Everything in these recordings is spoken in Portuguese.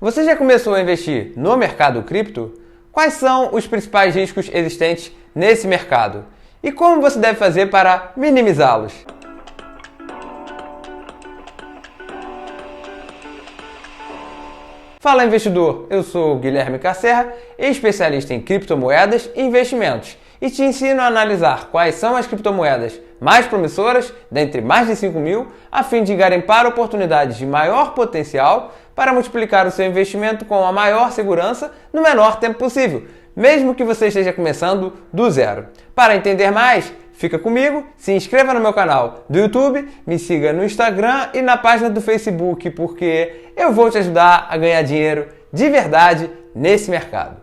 Você já começou a investir no mercado cripto? Quais são os principais riscos existentes nesse mercado? E como você deve fazer para minimizá-los? Fala investidor, eu sou o Guilherme Casserra, especialista em criptomoedas e investimentos, e te ensino a analisar quais são as criptomoedas mais promissoras, dentre mais de 5 mil, a fim de garimpar oportunidades de maior potencial para multiplicar o seu investimento com a maior segurança no menor tempo possível, mesmo que você esteja começando do zero. Para entender mais, fica comigo, se inscreva no meu canal do YouTube, me siga no Instagram e na página do Facebook, porque eu vou te ajudar a ganhar dinheiro de verdade nesse mercado.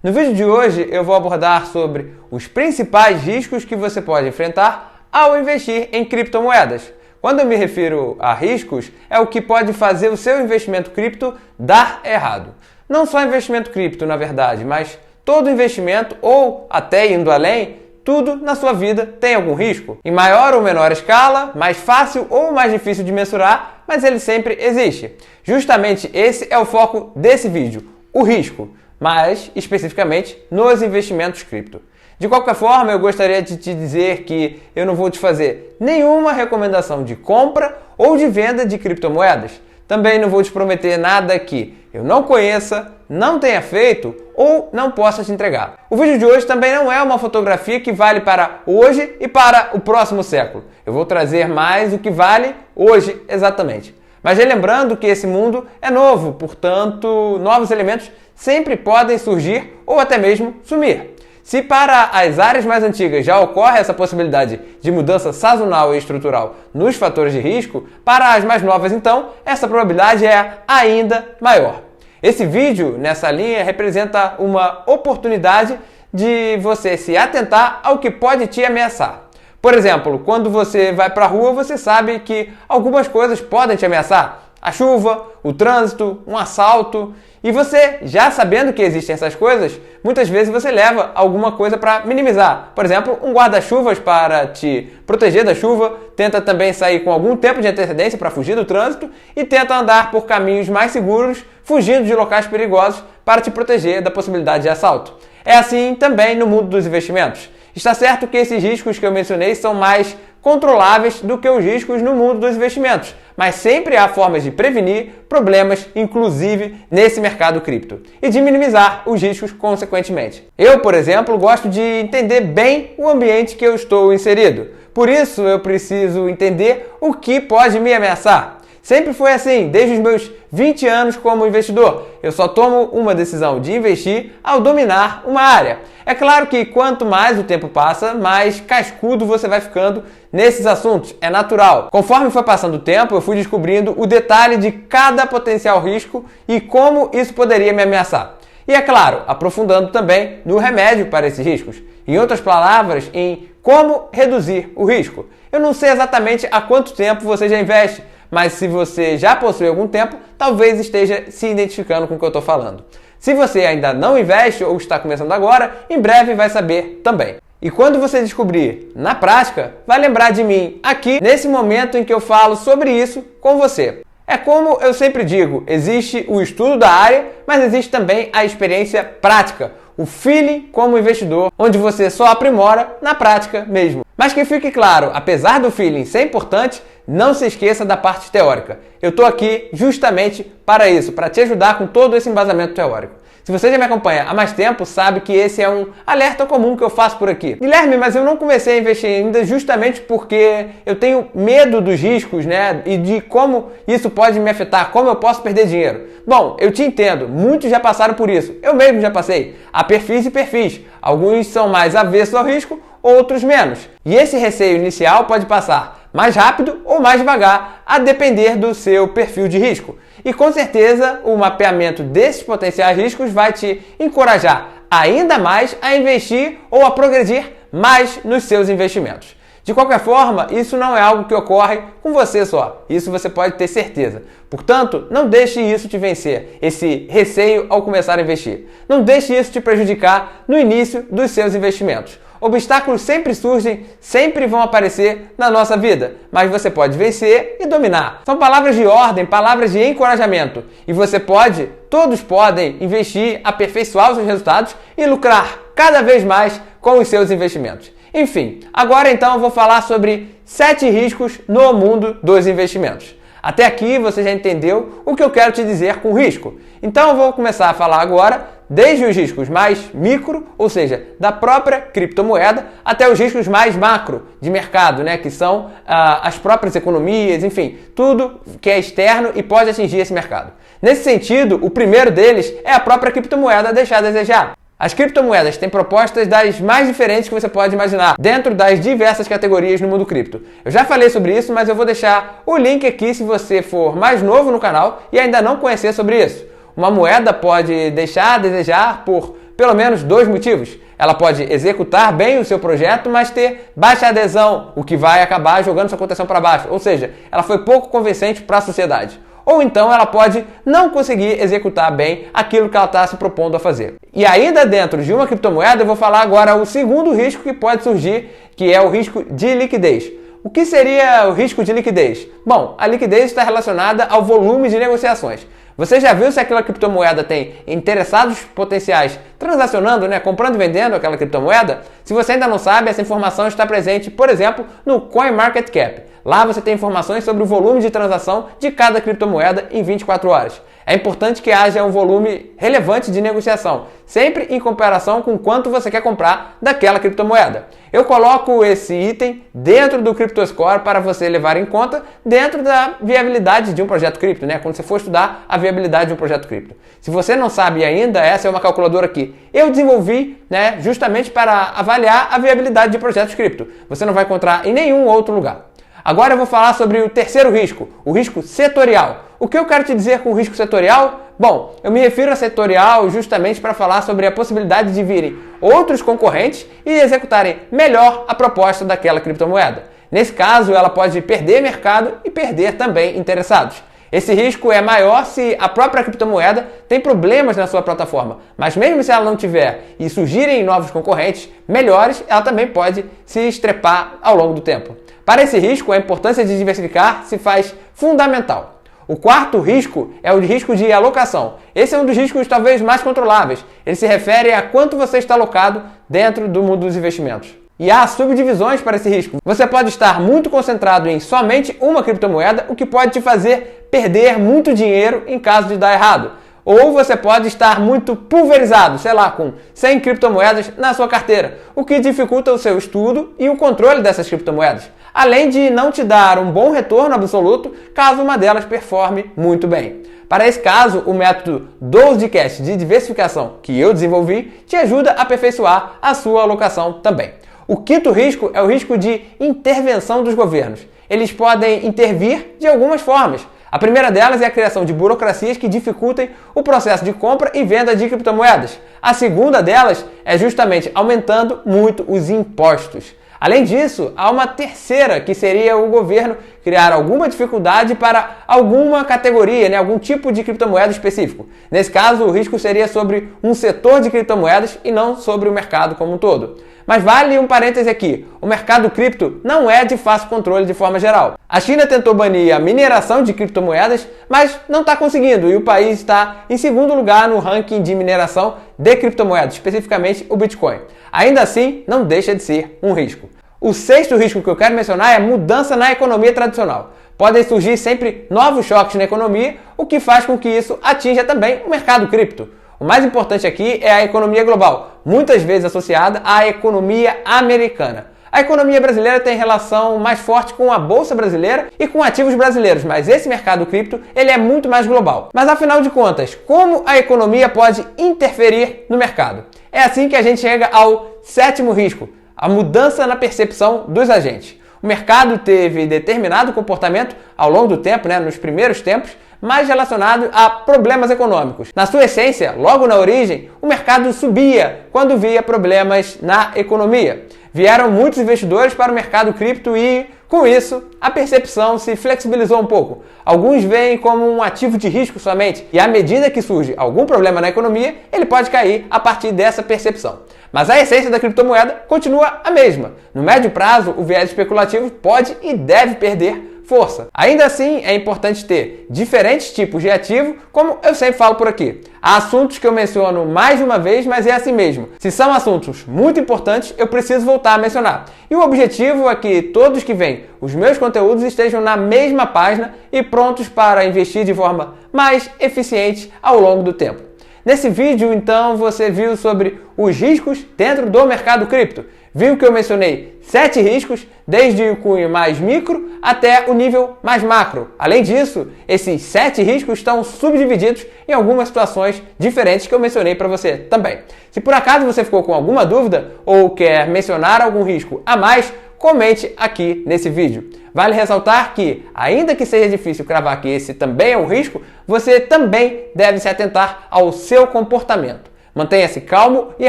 No vídeo de hoje eu vou abordar sobre os principais riscos que você pode enfrentar ao investir em criptomoedas. Quando eu me refiro a riscos, é o que pode fazer o seu investimento cripto dar errado. Não só investimento cripto, na verdade, mas todo investimento ou até indo além, tudo na sua vida tem algum risco. Em maior ou menor escala, mais fácil ou mais difícil de mensurar, mas ele sempre existe. Justamente esse é o foco desse vídeo, o risco, mas especificamente nos investimentos cripto. De qualquer forma, eu gostaria de te dizer que eu não vou te fazer nenhuma recomendação de compra ou de venda de criptomoedas. Também não vou te prometer nada que eu não conheça, não tenha feito ou não possa te entregar. O vídeo de hoje também não é uma fotografia que vale para hoje e para o próximo século. Eu vou trazer mais o que vale hoje exatamente. Mas relembrando que esse mundo é novo, portanto, novos elementos sempre podem surgir ou até mesmo sumir. Se para as áreas mais antigas já ocorre essa possibilidade de mudança sazonal e estrutural nos fatores de risco, para as mais novas, então, essa probabilidade é ainda maior. Esse vídeo, nessa linha, representa uma oportunidade de você se atentar ao que pode te ameaçar. Por exemplo, quando você vai para a rua, você sabe que algumas coisas podem te ameaçar. A chuva, o trânsito, um assalto. E você, já sabendo que existem essas coisas, muitas vezes você leva alguma coisa para minimizar. Por exemplo, um guarda-chuvas para te proteger da chuva, tenta também sair com algum tempo de antecedência para fugir do trânsito e tenta andar por caminhos mais seguros, fugindo de locais perigosos para te proteger da possibilidade de assalto. É assim também no mundo dos investimentos. Está certo que esses riscos que eu mencionei são mais controláveis do que os riscos no mundo dos investimentos, mas sempre há formas de prevenir problemas, inclusive nesse mercado cripto, e de minimizar os riscos consequentemente. Eu, por exemplo, gosto de entender bem o ambiente que eu estou inserido. Por isso, eu preciso entender o que pode me ameaçar. Sempre foi assim, desde os meus 20 anos como investidor. Eu só tomo uma decisão de investir ao dominar uma área. É claro que quanto mais o tempo passa, mais cascudo você vai ficando nesses assuntos. É natural. Conforme foi passando o tempo, eu fui descobrindo o detalhe de cada potencial risco e como isso poderia me ameaçar. E é claro, aprofundando também no remédio para esses riscos. Em outras palavras, em como reduzir o risco. Eu não sei exatamente há quanto tempo você já investe, mas se você já possui algum tempo, talvez esteja se identificando com o que eu estou falando. Se você ainda não investe ou está começando agora, em breve vai saber também. E quando você descobrir na prática, vai lembrar de mim aqui, nesse momento em que eu falo sobre isso com você. É como eu sempre digo, existe o estudo da área, mas existe também a experiência prática, o feeling como investidor, onde você só aprimora na prática mesmo. Mas que fique claro, apesar do feeling ser importante, não se esqueça da parte teórica. Eu estou aqui justamente para isso, para te ajudar com todo esse embasamento teórico. Se você já me acompanha há mais tempo, sabe que esse é um alerta comum que eu faço por aqui. Guilherme, mas eu não comecei a investir ainda justamente porque eu tenho medo dos riscos, né? E de como isso pode me afetar, como eu posso perder dinheiro. Bom, eu te entendo, muitos já passaram por isso. Eu mesmo já passei. Há perfis e perfis. Alguns são mais avessos ao risco, outros menos. E esse receio inicial pode passar mais rápido ou mais devagar, a depender do seu perfil de risco. E com certeza o mapeamento desses potenciais riscos vai te encorajar ainda mais a investir ou a progredir mais nos seus investimentos. De qualquer forma, isso não é algo que ocorre com você só. Isso você pode ter certeza. Portanto, não deixe isso te vencer, esse receio ao começar a investir. Não deixe isso te prejudicar no início dos seus investimentos. Obstáculos sempre surgem, sempre vão aparecer na nossa vida, mas você pode vencer e dominar. São palavras de ordem, palavras de encorajamento. E você pode, todos podem, investir, aperfeiçoar os seus resultados e lucrar cada vez mais com os seus investimentos. Enfim, agora então eu vou falar sobre 7 riscos no mundo dos investimentos. Até aqui você já entendeu o que eu quero te dizer com risco. Então eu vou começar a falar agora desde os riscos mais micro, ou seja, da própria criptomoeda, até os riscos mais macro de mercado, né, que são as próprias economias, enfim, tudo que é externo e pode atingir esse mercado. Nesse sentido, o primeiro deles é a própria criptomoeda deixar a desejar. As criptomoedas têm propostas das mais diferentes que você pode imaginar, dentro das diversas categorias no mundo cripto. Eu já falei sobre isso, mas eu vou deixar o link aqui se você for mais novo no canal e ainda não conhecer sobre isso. Uma moeda pode deixar a desejar por pelo menos 2 motivos. Ela pode executar bem o seu projeto, mas ter baixa adesão, o que vai acabar jogando sua cotação para baixo. Ou seja, ela foi pouco convincente para a sociedade. Ou então ela pode não conseguir executar bem aquilo que ela está se propondo a fazer. E ainda dentro de uma criptomoeda, eu vou falar agora o segundo risco que pode surgir, que é o risco de liquidez. O que seria o risco de liquidez? Bom, a liquidez está relacionada ao volume de negociações. Você já viu se aquela criptomoeda tem interessados potenciais transacionando, né, comprando e vendendo aquela criptomoeda? Se você ainda não sabe, essa informação está presente, por exemplo, no CoinMarketCap. Lá você tem informações sobre o volume de transação de cada criptomoeda em 24 horas. É importante que haja um volume relevante de negociação, sempre em comparação com quanto você quer comprar daquela criptomoeda. Eu coloco esse item dentro do CryptoScore para você levar em conta dentro da viabilidade de um projeto cripto, né? Quando você for estudar a viabilidade de um projeto cripto. Se você não sabe ainda, essa é uma calculadora que eu desenvolvi, né, justamente para avaliar a viabilidade de projetos cripto. Você não vai encontrar em nenhum outro lugar. Agora eu vou falar sobre o terceiro risco, o risco setorial. O que eu quero te dizer com o risco setorial? Bom, eu me refiro a setorial justamente para falar sobre a possibilidade de virem outros concorrentes e executarem melhor a proposta daquela criptomoeda. Nesse caso, ela pode perder mercado e perder também interessados. Esse risco é maior se a própria criptomoeda tem problemas na sua plataforma, mas mesmo se ela não tiver e surgirem novos concorrentes melhores, ela também pode se estrepar ao longo do tempo. Para esse risco, a importância de diversificar se faz fundamental. O quarto risco é o risco de alocação. Esse é um dos riscos talvez mais controláveis. Ele se refere a quanto você está alocado dentro do mundo dos investimentos. E há subdivisões para esse risco. Você pode estar muito concentrado em somente uma criptomoeda, o que pode te fazer perder muito dinheiro em caso de dar errado. Ou você pode estar muito pulverizado, sei lá, com 100 criptomoedas na sua carteira, o que dificulta o seu estudo e o controle dessas criptomoedas, além de não te dar um bom retorno absoluto caso uma delas performe muito bem. Para esse caso, o método 12 Cash de diversificação que eu desenvolvi te ajuda a aperfeiçoar a sua alocação também. O quinto risco é o risco de intervenção dos governos. Eles podem intervir de algumas formas. A primeira delas é a criação de burocracias que dificultem o processo de compra e venda de criptomoedas. A segunda delas é justamente aumentando muito os impostos. Além disso, há uma terceira, que seria o governo criar alguma dificuldade para alguma categoria, né, algum tipo de criptomoeda específico. Nesse caso, o risco seria sobre um setor de criptomoedas e não sobre o mercado como um todo. Mas vale um parêntese aqui, o mercado cripto não é de fácil controle de forma geral. A China tentou banir a mineração de criptomoedas, mas não está conseguindo, e o país está em segundo lugar no ranking de mineração de criptomoedas, especificamente o Bitcoin. Ainda assim, não deixa de ser um risco. O sexto risco que eu quero mencionar é mudança na economia tradicional. Podem surgir sempre novos choques na economia, o que faz com que isso atinja também o mercado cripto. O mais importante aqui é a economia global, muitas vezes associada à economia americana. A economia brasileira tem relação mais forte com a bolsa brasileira e com ativos brasileiros, mas esse mercado cripto ele é muito mais global. Mas afinal de contas, como a economia pode interferir no mercado? É assim que a gente chega ao sétimo risco, a mudança na percepção dos agentes. O mercado teve determinado comportamento ao longo do tempo, nos primeiros tempos, mais relacionado a problemas econômicos. Na sua essência, logo na origem, o mercado subia quando via problemas na economia. Vieram muitos investidores para o mercado cripto e Com isso, a percepção se flexibilizou um pouco. Alguns veem como um ativo de risco somente, e à medida que surge algum problema na economia, ele pode cair a partir dessa percepção. Mas a essência da criptomoeda continua a mesma. No médio prazo, o viés especulativo pode e deve perder força. Ainda assim, é importante ter diferentes tipos de ativo, como eu sempre falo por aqui. Há assuntos que eu menciono mais de uma vez, mas é assim mesmo. Se são assuntos muito importantes, eu preciso voltar a mencionar. E o objetivo é que todos que veem os meus conteúdos estejam na mesma página e prontos para investir de forma mais eficiente ao longo do tempo. Nesse vídeo, então, você viu sobre os riscos dentro do mercado cripto. Viu que eu mencionei 7 riscos, desde o cunho mais micro até o nível mais macro. Além disso, esses 7 riscos estão subdivididos em algumas situações diferentes que eu mencionei para você também. Se por acaso você ficou com alguma dúvida ou quer mencionar algum risco a mais, comente aqui nesse vídeo. Vale ressaltar que, ainda que seja difícil cravar que esse também é um risco, você também deve se atentar ao seu comportamento. Mantenha-se calmo e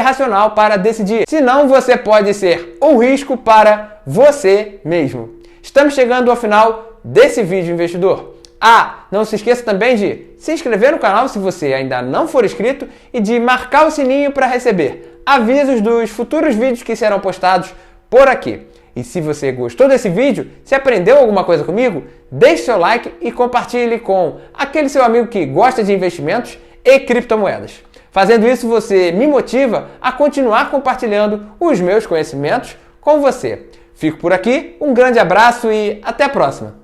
racional para decidir, senão você pode ser um risco para você mesmo. Estamos chegando ao final desse vídeo, investidor. Não se esqueça também de se inscrever no canal se você ainda não for inscrito e de marcar o sininho para receber avisos dos futuros vídeos que serão postados por aqui. E se você gostou desse vídeo, se aprendeu alguma coisa comigo, deixe seu like e compartilhe com aquele seu amigo que gosta de investimentos e criptomoedas. Fazendo isso, você me motiva a continuar compartilhando os meus conhecimentos com você. Fico por aqui, um grande abraço e até a próxima!